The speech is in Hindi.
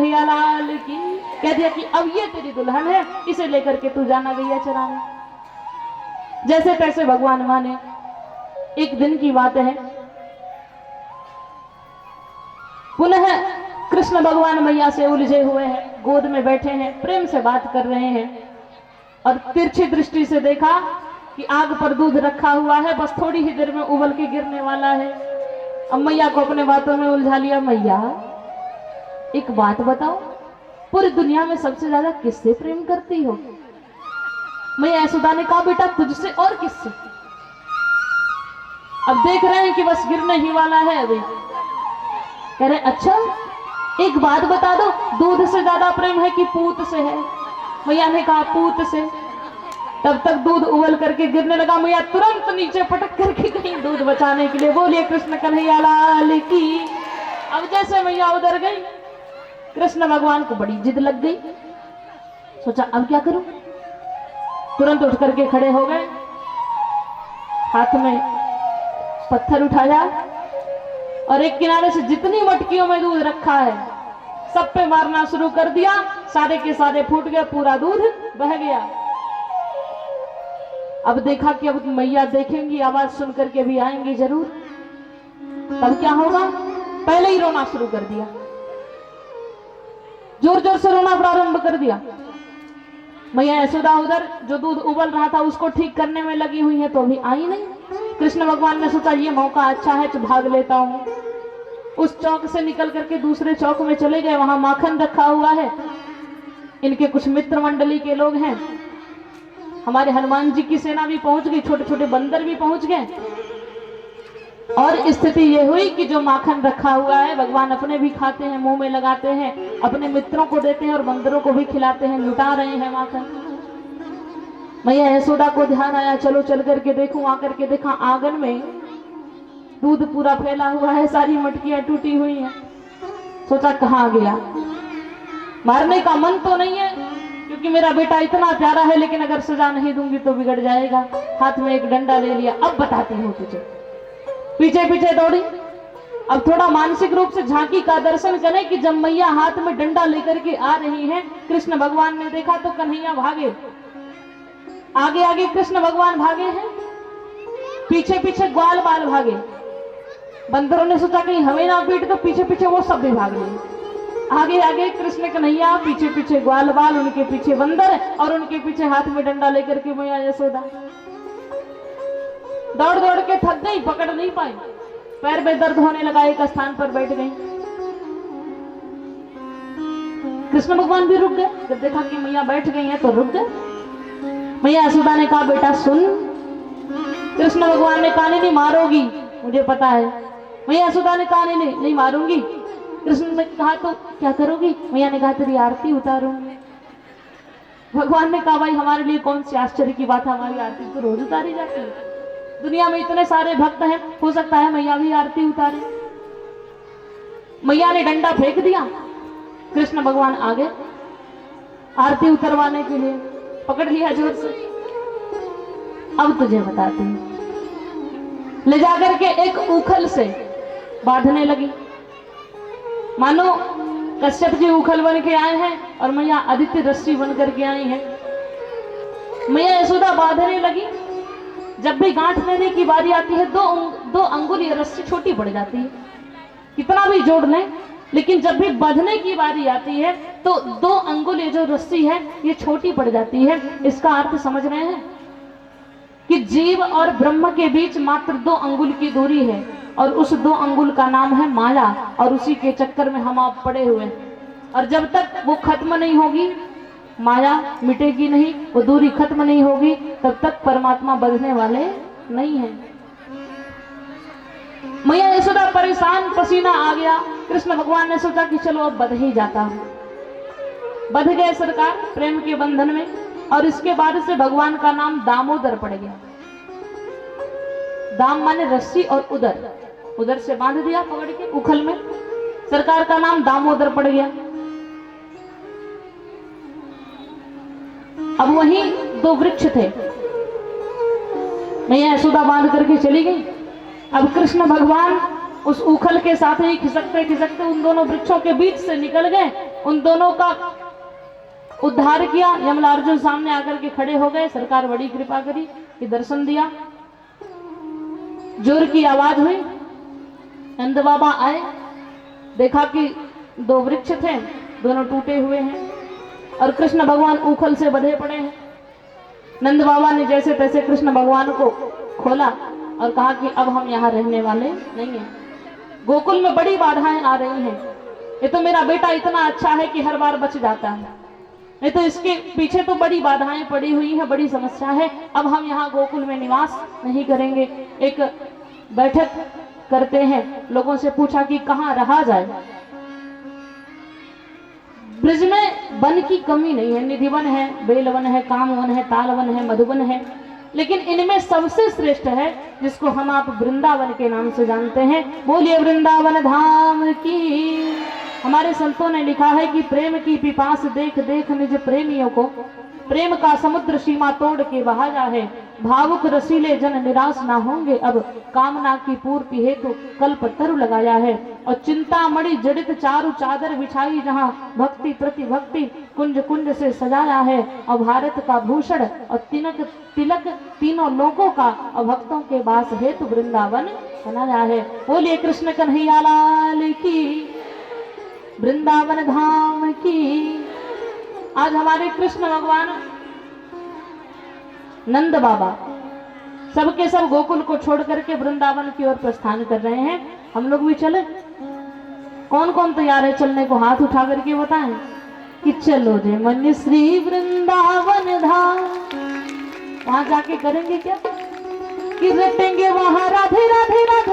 कन्हैया लाल की। कह दिया कि अब ये तेरी दुल्हन है, इसे लेकर के तू जाना गैया चराने। जैसे तैसे भगवान माने। एक दिन की बात है, पुनः कृष्ण भगवान मैया से उलझे हुए हैं, गोद में बैठे हैं, प्रेम से बात कर रहे हैं और तिरछी दृष्टि से देखा कि आग पर दूध रखा हुआ है, बस थोड़ी ही देर में उबल के गिरने वाला है। अब मैया को अपने बातों में उलझा लिया। मैया एक बात बताओ, पूरी दुनिया में सबसे ज्यादा किससे प्रेम करती हो? मैया यशोदा ने कहा बेटा तुझसे और किससे? अब देख रहे हैं कि बस गिरने ही वाला है अभी। कह रहे अच्छा एक बात बता दो, दूध से ज्यादा प्रेम है कि पूत से है? मैया ने कहा पूत से। तब तक दूध उबल करके गिरने लगा। मैया तुरंत नीचे पटक करके गई दूध बचाने के लिए। बोलिए कृष्ण कन्हैया लाल की। अब जैसे मैया उधर गई, कृष्ण भगवान को बड़ी जिद लग गई। सोचा अब क्या करूं? तुरंत उठ करके खड़े हो गए, हाथ में पत्थर उठाया और एक किनारे से जितनी मटकियों में दूध रखा है सब पे मारना शुरू कर दिया। सारे के सारे फूट गए, पूरा दूध बह गया। अब देखा कि अब मैया देखेंगी, आवाज सुन करके भी आएंगी जरूर, तब क्या होगा? पहले ही रोना शुरू कर दिया, जोर जोर से रोना प्रारंभ कर दिया। मैया यशोदा उधर जो दूध उबल रहा था उसको ठीक करने में लगी हुई है, तो अभी आई नहीं। कृष्ण भगवान ने सोचा ये मौका अच्छा है तो भाग लेता हूं। उस चौक से निकल करके दूसरे चौक में चले गए, वहां माखन रखा हुआ है। इनके कुछ मित्र मंडली के लोग हैं, हमारे हनुमान जी की सेना भी पहुंच गई, छोटे छोटे बंदर भी पहुंच गए और स्थिति ये हुई कि जो माखन रखा हुआ है भगवान अपने भी खाते हैं, मुंह में लगाते हैं, अपने मित्रों को देते हैं और बंदरों को भी खिलाते हैं, लुटा रहे हैं माखन। मैया यशोदा को ध्यान आया, चलो चल करके देखूं। आकर के देखा आंगन में दूध पूरा फैला हुआ है, सारी मटकियां टूटी हुई हैं। सोचा कहाँ गया? मारने का मन तो नहीं है क्योंकि मेरा बेटा इतना प्यारा है, लेकिन अगर सजा नहीं दूंगी तो बिगड़ जाएगा। हाथ में एक डंडा ले लिया, अब बताती हूँ तुझे। पीछे पीछे दौड़ी। अब थोड़ा मानसिक रूप से झांकी का दर्शन करें कि जब मैया हाथ में डंडा लेकर के आ रही हैं, कृष्ण भगवान ने देखा तो कन्हैया भागे, आगे आगे कृष्ण भगवान भागे हैं, पीछे पीछे ग्वाल बाल भागे। बंदरों ने सोचा कहीं हमें ना पीट, तो पीछे पीछे वो सब भी भाग गए। आगे आगे कृष्ण कन्हैया, पीछे पीछे ग्वाल बाल, उनके पीछे बंदर और उनके पीछे हाथ में डंडा लेकर के मैया यशोदा। दौड़ दौड़ के थक गई, पकड़ नहीं पाई, पैर में दर्द होने लगा, एक स्थान पर बैठ गई। कृष्ण भगवान भी रुक गए। जब देखा कि मैया बैठ गई हैं तो रुक गए। मैया यशोदा ने कहा बेटा सुन। कृष्ण भगवान ने कहा नहीं मारोगी, मुझे पता है। मैया यशोदा ने कहा नहीं मारूंगी। कृष्ण ने कहा तो क्या करोगी? मैया ने कहा तेरी आरती उतारूंगी। भगवान ने कहा भाई हमारे लिए कौन सी आश्चर्य की बात है, हमारी आरती तो रोज उतारी जाती है, दुनिया में इतने सारे भक्त हैं, हो सकता है मैया भी आरती उतारे। मैया ने डंडा फेंक दिया, कृष्ण भगवान आगे आरती उतरवाने के लिए, पकड़ लिया जोर से। अब तुझे बताती हूं। ले जाकर के एक उखल से बांधने लगी, मानो कश्यप जी उखल बन के आए हैं और मैया आदित्य रस्सी बन करके आई हैं। मैया यशोदा बांधने लगी। जब भी गांठ लेने की बारी आती है दो अंगुल ये रस्सी छोटी पड़ जाती है, कितना भी जोड़ लें, लेकिन जब भी बांधने की बारी आती है तो 2 अंगुल ये जो रस्सी है ये छोटी पड़ जाती है। इसका अर्थ समझ रहे हैं कि जीव और ब्रह्म के बीच मात्र 2 अंगुल की दूरी है और उस 2 अंगुल का नाम है माया, और उसी के चक्कर में हम आप पड़े हुए हैं। और जब तक वो खत्म नहीं होगी, माया मिटेगी नहीं, वो दूरी खत्म नहीं होगी, तब तक परमात्मा बंधने वाले नहीं है। मैया यशोदा परेशान, पसीना आ गया। कृष्ण भगवान ने सोचा कि चलो अब बंध ही जाता हूं। बंध गए सरकार प्रेम के बंधन में, और इसके बाद से भगवान का नाम दामोदर पड़ गया। दाम माने रस्सी और उधर से बांध दिया पकड़ के उखल में, सरकार का नाम दामोदर पड़ गया। अब वहीं 2 वृक्ष थे, मैया यशोदा बांध करके चली गई। अब कृष्ण भगवान उस उखल के साथ ही खिसकते खिसकते उन दोनों वृक्षों के बीच से निकल गए उन दोनों का उद्धार किया। यमलार्जुन सामने आकर के खड़े हो गए। सरकार बड़ी कृपा करी कि दर्शन दिया। जोर की आवाज हुई, नंद बाबा आए, देखा कि दो वृक्ष थे, दोनों टूटे हुए हैं और कृष्ण भगवान ऊखल से बंधे पड़े हैं। नंद बाबा ने जैसे तैसे कृष्ण भगवान को खोला और कहा कि अब हम यहाँ रहने वाले नहीं हैं, गोकुल में बड़ी बाधाएं आ रही हैं। ये तो मेरा बेटा इतना अच्छा है कि हर बार बच जाता है, नहीं तो इसके पीछे तो बड़ी बाधाएं पड़ी हुई है, बड़ी समस्या है। अब हम यहाँ गोकुल में निवास नहीं करेंगे। एक बैठक करते हैं, लोगों से पूछा कि कहाँ रहा जाए। ब्रज में वन की कमी नहीं है, निधि वन है, बेल वन है, काम वन है, ताल वन है, मधुवन है, लेकिन इनमें सबसे श्रेष्ठ है जिसको हम आप वृंदावन के नाम से जानते हैं। बोलिए वृंदावन धाम की। हमारे संतों ने लिखा है कि प्रेम की पिपास देख देख निज प्रेमियों को, प्रेम का समुद्र सीमा तोड़ के बहा जाए। भावुक रसीले जन निराश ना होंगे, अब कामना की पूर्ति हेतु कल्प तरु लगाया है। और चिंता मणि जड़ित चारु चादर बिछाई, जहाँ भक्ति प्रति भक्ति कुंज कुंज से सजाया है। और भारत का भूषण और तिलक तीनों लोगों का और भक्तों के वास हेतु वृंदावन बनाया है। बोलिए कृष्ण कन्हैया लाल की, वृंदावन धाम की। आज हमारे कृष्ण भगवान नंद बाबा सबके सब गोकुल को छोड़ करके वृंदावन की ओर प्रस्थान कर रहे हैं। हम लोग भी चले? कौन कौन तैयार है चलने को? हाथ उठा करके बताएं कि चलो रे मन श्री वृंदावन धाम। वहां जाके करेंगे क्या? कि रटेंगे वहां राधे राधे राधे।